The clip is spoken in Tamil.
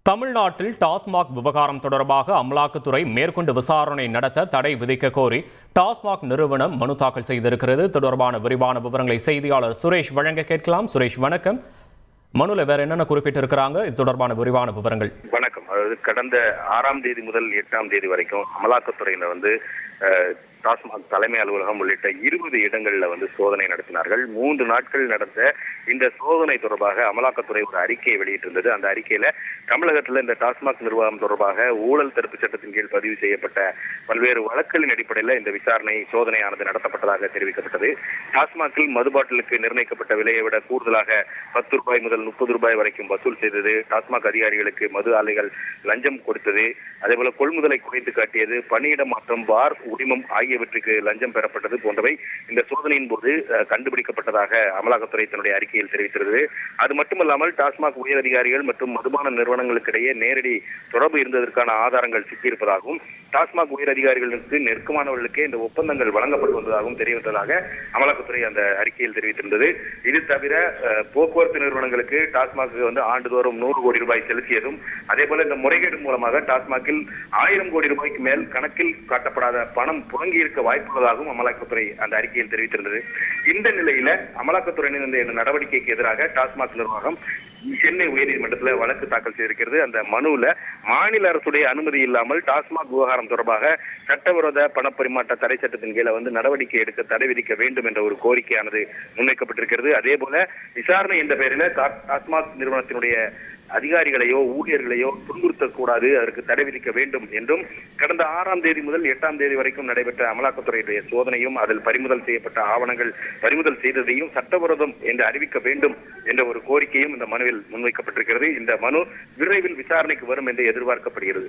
தமிழ்நாட்டில் டாஸ்மாக் விவகாரம் தொடர்பாக அமலாக்கத்துறை மேற்கொண்டு விசாரணை நடத்த தடை விதிக்க கோரி டாஸ்மாக் நிறுவனம் மனு தாக்கல் செய்திருக்கிறது. தொடர்பான விரிவான விவரங்களை செய்தியாளர் சுரேஷ் வழங்க கேட்கலாம். சுரேஷ், வணக்கம். மனுல வேற என்னென்ன குறிப்பிட்டிருக்கிறாங்க? இது தொடர்பான விரிவான விவரங்கள். வணக்கம். அதாவது கடந்த 6ஆம் தேதி முதல் 8ஆம் தேதி வரைக்கும் அமலாக்கத்துறையினர் டாஸ்மாக் தலைமை அலுவலகம் உள்ளிட்ட 20 இடங்கள்ல சோதனை நடத்தினார்கள். 3 நாட்கள் நடந்த இந்த சோதனை தொடர்பாக அமலாக்கத்துறை ஒரு அறிக்கையை வெளியிட்டிருந்தது. அந்த அறிக்கையில தமிழகத்தில் இந்த டாஸ்மாக் நிர்வாகம் தொடர்பாக ஊழல் தடுப்பு சட்டத்தின் கீழ் பதிவு செய்யப்பட்ட பல்வேறு வழக்குகளின் அடிப்படையில் இந்த விசாரணை சோதனையானது நடத்தப்பட்டதாக தெரிவிக்கப்பட்டது. டாஸ்மாகில் மது பாட்டிலுக்கு நிர்ணயிக்கப்பட்ட விலையை விட கூடுதலாக 10 ரூபாய் முதல் 30 ரூபாய் வரைக்கும் வசூல் செய்தது, டாஸ்மாக் அதிகாரிகளுக்கு மது ஆலைகள் லஞ்சம் கொடுத்தது, அதேபோல கொள்முதலை குறைத்து காட்டியது, பணியிட மாற்றம், பார் உரிமம் ஆகியவற்றுக்கு லஞ்சம் பெறப்பட்டது போன்றவை இந்த சோதனையின் போது கண்டுபிடிக்கப்பட்டதாக அமலாக்கத்துறை தன்னுடைய அறிக்கையில் தெரிவித்திருந்தது. அது மட்டுமல்லாமல் டாஸ்மாக் உயர் அதிகாரிகள் மற்றும் மதுபான நிறுவனங்களுக்கு இடையே நேரடி தொடர்பு இருந்ததற்கான ஆதாரங்கள் சிக்கியிருப்பதாகவும், டாஸ்மாக் உயர் அதிகாரிகளுக்கு நெருக்கமானவர்களுக்கே இந்த ஒப்பந்தங்கள் வழங்கப்பட்டு வந்ததாகவும் தெரிவித்ததாக அமலாக்கத்துறை அந்த அறிக்கையில் தெரிவித்திருந்தது. இது தவிர போக்குவரத்து நிறுவனங்களுக்கு டாஸ்மாக் ஆண்டுதோறும் 100 கோடி ரூபாய் செலுத்தியதும், அதே போல இந்த முறைகேடு மூலமாக டாஸ்மாகில் 1000 கோடி ரூபாய்க்கு மேல் கணக்கில் காட்டப்படாத பணம் புழங்கி இருக்க வாய்ப்புள்ளதாகவும் அமலாக்கத்துறை அந்த அறிக்கையில் தெரிவித்திருந்தது. இந்த நிலையில அமலாக்கத்துறையினர் இந்த நடவடிக்கைக்கு எதிராக டாஸ்மாக் நிர்வாகம் சென்னை உயர்நீதிமன்றத்தில் வழக்கு தாக்கல் செய்திருக்கிறது. அந்த மனுவில் மாநில அரசுடைய அனுமதி இல்லாமல் டாஸ்மாக் விவகாரம் தொடர்பாக சட்டவிரோத பணப்பரிமாற்ற தடை சட்டத்தின் கீழே நடவடிக்கை எடுக்க தடை விதிக்க வேண்டும் என்ற ஒரு கோரிக்கையானது முன்வைக்கப்பட்டிருக்கிறது. அதே போல விசாரணை என்ற பெயரில் டாஸ்மாக் நிறுவனத்தினுடைய அதிகாரிகளையோ ஊழியர்களையோ துன்புறுத்தக்கூடாது, அதற்கு தடை விதிக்க வேண்டும் என்றும் கடந்த 6ஆம் தேதி முதல் 8ஆம் தேதி வரைக்கும் நடைபெற்ற அமலாக்கத்துறையுடைய சோதனையும் அதில் பறிமுதல் செய்யப்பட்ட ஆவணங்கள் பறிமுதல் செய்ததையும் சட்டவிரோதம் என்று அறிவிக்க வேண்டும் என்ற ஒரு கோரிக்கையும் இந்த மனுவில் முன்வைக்கப்பட்டிருக்கிறது. இந்த மனு விரைவில் விசாரணைக்கு வரும் என்று எதிர்பார்க்கப்படுகிறது.